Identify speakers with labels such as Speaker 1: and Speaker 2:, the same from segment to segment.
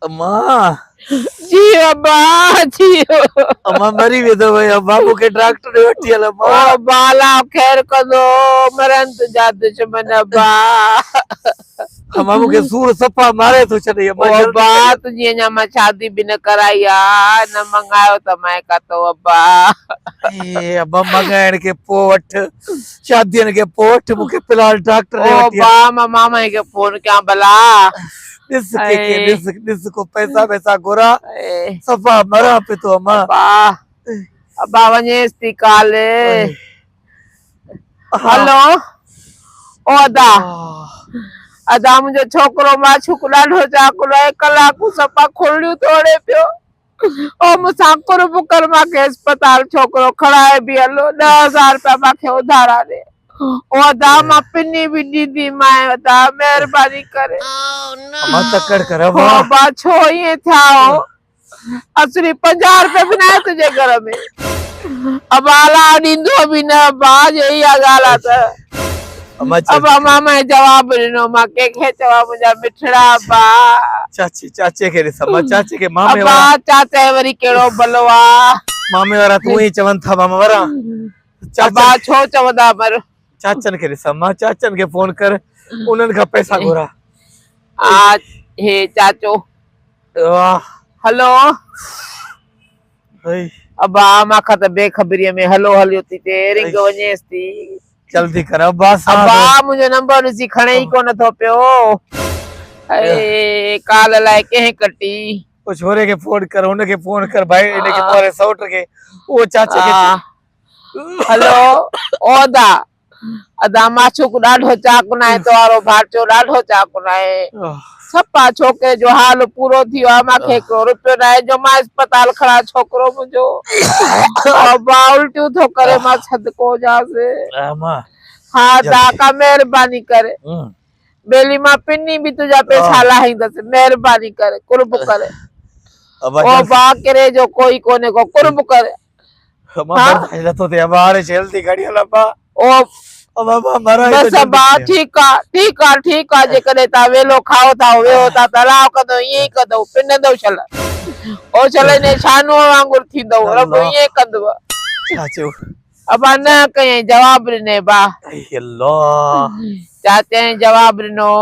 Speaker 1: अम्मा
Speaker 2: जी अब्बा जी
Speaker 1: अम्मा मरी वेदो भाई अम्मा मुके डॉक्टर ने वठी हल अम्मा
Speaker 2: ओ बाला खैर कदो मरन तुंहिंजा दुश्मन अब्बा
Speaker 1: अम्मा मुके सूर सफ़ा मारे थो छॾे अम्मा
Speaker 2: ओ
Speaker 1: जल्दी
Speaker 2: अब्बा
Speaker 1: करियो।
Speaker 2: तुंहिंजी अञा मां शादी बि न कराई आ न मंगायो त मैं कातो अब्बा
Speaker 1: ए अम्मा मंगाइण के पो वठ शादियन के पो वठ मुके फिलहाल डॉक्टर
Speaker 2: ओ
Speaker 1: ने वठी
Speaker 2: अब्बा
Speaker 1: हल
Speaker 2: मां मामा के फोन कयां भला
Speaker 1: ॾिस के
Speaker 2: ऐं
Speaker 1: ॾिस को पैसा पैसा घुरा
Speaker 2: ऐं
Speaker 1: सफ़ा मरा पे तो अम्मा
Speaker 2: अब्बा अब्बा वञेसि थी काल हलो ओ अदा अदा मुंहिंजो छोकिरो माछूक ॾाढो चाकुल आहे कलाकू सफ़ा खुरड़ियूं तोड़े पियो ओ मूंसां कुर्ब कर मांखे अस्पताल छोकिरो खणाए बि हलो 10,000 रुपया मांखे उधारा ॾे ओ अदा मां पिनी बि ॾींदी माए अदा महिरबानी करे
Speaker 1: अम्मा तकड़ कर
Speaker 2: हो
Speaker 1: अम्मा
Speaker 2: अब्बा छो ईअं थिया हो असली 50 रुपया बि न आहे तुंहिंजे घर में अब्बा अला ॾींदो बि न अब्बा जे इहा ॻाल्हि आहे त
Speaker 1: अम्मा
Speaker 2: अब्बा मामा जवाब ॾिनो मां कंहिंखे चवां मुंहिंजा मिठड़ा अब्बा
Speaker 1: चाचे के ॾिस अम्मा चाचे के मामे
Speaker 2: अब्बा
Speaker 1: वारा
Speaker 2: चाचा वरी कहिड़ो भलो आहे
Speaker 1: मामे वारा तू ही चवन था मामा वारा
Speaker 2: अब्बा छो चवंदा पर
Speaker 1: चाचन के ॾिस अम्मा चाचन के फोन कर उन्हनि खां पैसा घुरा
Speaker 2: आ हे चाचो
Speaker 1: वाह
Speaker 2: हलो
Speaker 1: हई
Speaker 2: अब्बा मांखां त बेखबरीअ में हलो हलियो थी थिए रिंग वञेसि थी
Speaker 1: जल्दी कर अब्बा
Speaker 2: अब्बा मुंहिंजो नंबर ॾिसी खणे ई कोन थो पियो अरे काल लाइ कंहिं कटी
Speaker 1: ओ छोरे के फोन कर उनके फोन कर भाई इनके मोरे सौट के वो चाचे के
Speaker 2: हलो ओ अदा अदा माछूक ॾाढो चाकुन आहे तवारो भाचो ॾाढो चाकुन आहे सफ़ा छोकिरे जो हाल पूरो थी वियो आहे मांखे हिकिड़ो रुपयो न आहे जो मां अस्पताल खणा छोकिरो मुंहिंजो अब्बा उल्टियूं थो करे मां सदको जासि
Speaker 1: अम्मा
Speaker 2: हा दाका महिरबानी करे बेली मां पिनी भी तुझा पैसा लाहींदसि महिरबानी करे कुर्ब करे ओ बा करे जो कोई कोने को कुर्ब करे
Speaker 1: अम्मा बर्दाश्त नथो थिए अम्मा हाणे जल्दी गाड़ी हल अम्मा
Speaker 2: ओ
Speaker 1: अम्मा मरा
Speaker 2: बस अब्बा ठीक आ जेकॾहिं तव्हां वेलो खाओ था वेहो था त अलाह कंदो ईअं ई कंदो पिनंदो छल ओ छल ने छानूअ वांगुरु थींदो रब ईअं कंदो
Speaker 1: छा चयो
Speaker 2: अब्बा न कयई जवाब ॾिने बा
Speaker 1: अल्लाह
Speaker 2: चाचे जवाब ॾिनो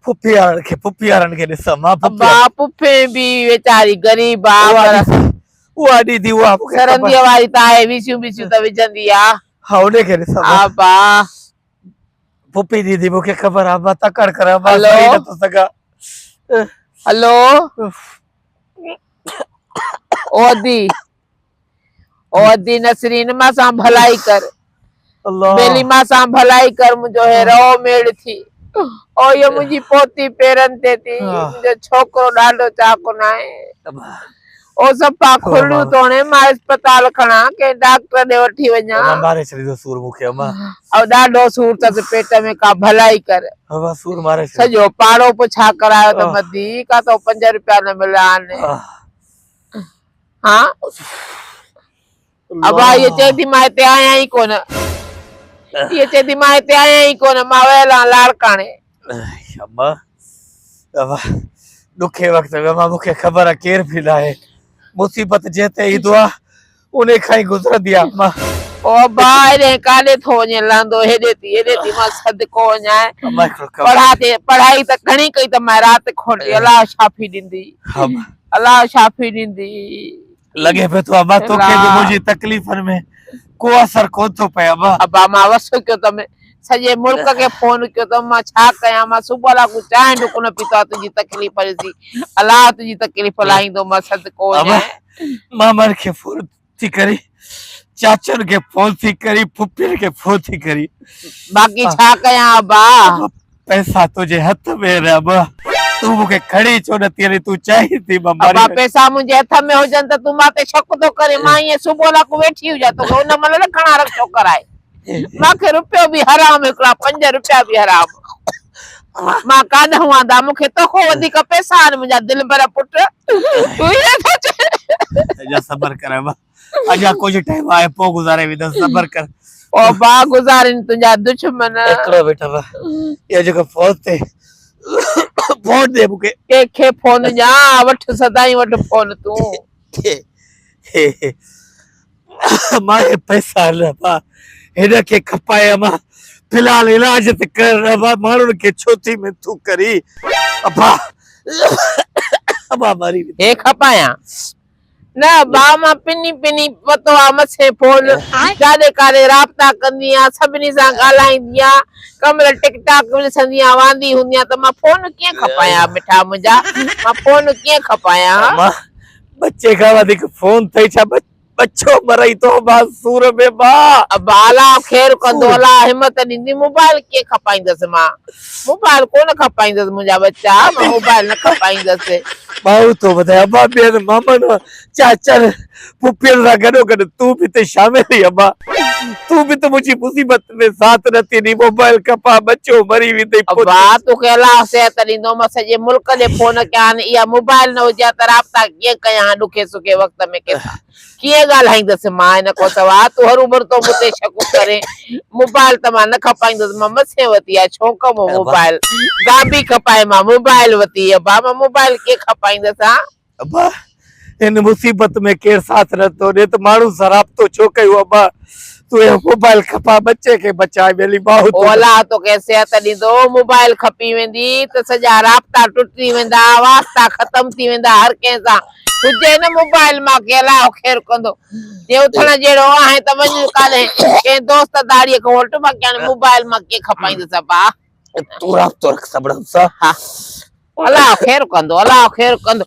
Speaker 1: फुफियारन के ॾिस अम्मा
Speaker 2: अब्बा पुफे भी वेचारी गरीब आ पर
Speaker 1: उहा ॾीदी उहा
Speaker 2: सरंदीअ वारी त आहे विसियूं बिसियूं त विझंदी आ
Speaker 1: हा उन के ॾिस
Speaker 2: अब्बा
Speaker 1: पुपी दीदी मूंखे ख़बर आहे मां तकड़ कर अम्मा
Speaker 2: हलो
Speaker 1: सही नथो सघां
Speaker 2: हलो ओ अदी नसरीन मां सां भलाई कर
Speaker 1: अल्लाह
Speaker 2: बेली मां सां भलाई कर मुंहिंजो हे रओ मेड़ थी ओ ये मुंहिंजी पोती पेरनि ते थी मुंहिंजो छोकिरो ॾाढो चाकुन आहे ओ सफ़ा खुरड़ियूं तोड़े मां अस्पताल खणा के डॉक्टर ॾे वठी वञा
Speaker 1: मारे छॾींदो सूर मूंखे अम्मा
Speaker 2: और ॾाढो सूर अथसि पेट में का भलाई कर
Speaker 1: अम्मा सूर मारे
Speaker 2: सॼो पाड़ो पुछा करायो त मधी का तो 5 रुपया न मिलिया आहिनि हाँ अब्बा ये चए थी मां हिते आया ई कोन ये चए थी मां हिते आया ई कोन मां वयल आहियां लाड़काणे
Speaker 1: अम्मा अम्मा ॾुखे वक़्त में अम्मा मूंखे ख़बर आहे केर बि न आहे मुसीबत जेते ईंदो आहे उन खां ई गुज़रंदी आहे अम्मा
Speaker 2: ओ अब्बा हेॾे काॾे थो वञे लहंदो हेॾे थी मां सदको वञां पढ़ाई त घणी कई त मां राति खोटी अलाह शाफ़ी ॾींदी अलाह शाफ़ी ॾींदी
Speaker 1: लॻे पियो थो अम्मा तोखे बि मुंहिंजी तकलीफ़नि में को असर कोन थो पए अम्मा
Speaker 2: अब्बा मां वस कयो त सॼे मुल्क के फोन कयो त मां छा कयां मां सुबुह लाकू चांहि ढुक न पीतो आहे तुंहिंजी तकलीफ़ ॾिसी अलाह तुंहिंजी तकलीफ़ लाहींदो मां सदको वञां
Speaker 1: मामन खे फोन थी करी चाचन के फोन थी करी पुपिन के फोन थी करी
Speaker 2: बाक़ी छा कयां अब्बा
Speaker 1: पैसा तुझे हथ में है अब्बा तू मूंखे खणी छो न थी तू चाही थी
Speaker 2: अब्बा पैसा मुंहिंजे हथ में हुजनि त तू मां ते शक थो करे मां ईअं सुबुह लाकू वेठी हुजां तोखे उन महिल न खणा रखियो कराए मांखे रुपयो बि हराम हिकिड़ा 5 रुपया बि हराम मां काॾ आंदा मूंखे तोखो वधीक पैसा आहिनि मुंहिंजा दिल भर पुट तू ईअं थो चए
Speaker 1: सबर कर अब्बा अजा कुछ टाइम आए पो गुजारे विद सबर कर
Speaker 2: ओ बा गुजारिन तुंहिंजा दुश्मन
Speaker 1: एकड़ो बेटा बा ये जेको फोन ते फोन दे मूंखे
Speaker 2: कंहिंखे फोन ॾियां वठ सदाई वठ फोन तूं
Speaker 1: मां पैसा न पा हिन खे खपाए अमा फिलहाल इलाज त कर अबा माण्हुनि खे छो थी में तूं करी अबा अबा मरी
Speaker 2: हे खपायां न बा मां पिनी पिनी पतो आहे मथे फोन जाॾे काॾे राब्ता कंदी आहियां सभिनी सां ॻाल्हाईंदी आहियां कमल टिकटॉक ॾिसंदी आहियां वांदी हूंदी आहियां त मां फोन कीअं खपायां मिठा मुंहिंजा मां फोन कीअं खपायां
Speaker 1: अमा बच्चे खां वधीक फोन अथई छा बच्चो मरई तो मां सूर में मां
Speaker 2: बाला ख़ैर कंदो अला हिम्मत ॾींदी मोबाइल कीअं खपाईंदसि मां मोबाइल कोन खपाईंदसि मुंहिंजा बच्चा मां मोबाइल न खपाईंदसि
Speaker 1: भाऊ तो ॿुधाए अबा ॿियनि मामनि चाचनि पुफियुनि सां गॾोगॾु तूं बि त शामिल ई अबा तूं बि त मुंहिंजी मुसीबत में साथ नथी ॾी मोबाइल खपा बच्चो मरी वेंदई
Speaker 2: अबा तोखे अलाह सिहत ॾींदो मां सॼे मुल्क ॾे फोन कयां इहा मोबाइल न हुजे त राब्ता कीअं कयां ॾुखे सुखे वक़्त में कंहिंसां कीअं ॻाल्हाईंदसि मां हिन खां सवाइ तूं हरू भरू तो मूं ते शक करे मोबाइल त मां न खपाईंदसि मां मथे वती आहे शौक़ मां मोबाइल गाबी खपाए मां मोबाइल वती अबा मां मोबाइल कीअं खपाईंदसि हा
Speaker 1: अबा इन मुसीबत में केर साथ नथो ॾे त माण्हू सां राब्तो छो कयो अबा तूं मोबाइल खपा बच्चे खे बचाए ॿेली बाहु
Speaker 2: ओ अलाह तोखे सिहत ॾींदो मोबाइल खपी वेंदी त सॼा राब्ता टुटी वेंदा वास्ता ख़तम थी वेंदा हर कंहिंसां हुजे न मोबाइल मां के अलाह ख़ैर कंदो जे उथण जहिड़ो आहे त वञ काॾे कंहिं दोस्तदारीअ खां वटि बाक़ी हाणे मोबाइल मां कीअं खपाईंदसि अबा
Speaker 1: तूं राब्तो रख सबड़नि सां
Speaker 2: हा अलाह ख़ैर कंदो अलाह ख़ैर कंदो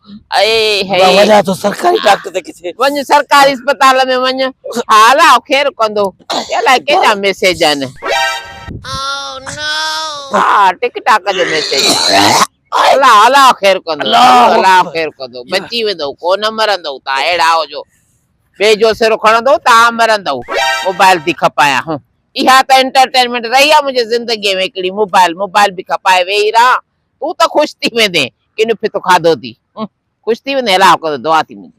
Speaker 1: वञा तो सरकारी डॉक्टर ते किथे
Speaker 2: वञ सरकारी अस्पताल में वञ हा अलाह ख़ैर कंदो अलाए कंहिंजा मैसेज आहिनि हा टिकटॉक जो मैसेज अलाह अलाह ख़ैर कंदो अलाह ख़ैर कंदो बची वेंदो कोन मरंदो तव्हां अहिड़ा हुजो ॿिए जो सिर खणंदो तव्हां मरंदव मोबाइल थी खपायां इहा त एंटरटेनमेंट रही आहे मुंहिंजी ज़िंदगीअ में हिकिड़ी मोबाइल बि खपाए वेही रहां तूं त ख़ुशि थी वेंदे किन फितो खाधो थी ख़ुशि थी वेंदे अलाह कंदो दुआ थी मुंहिंजी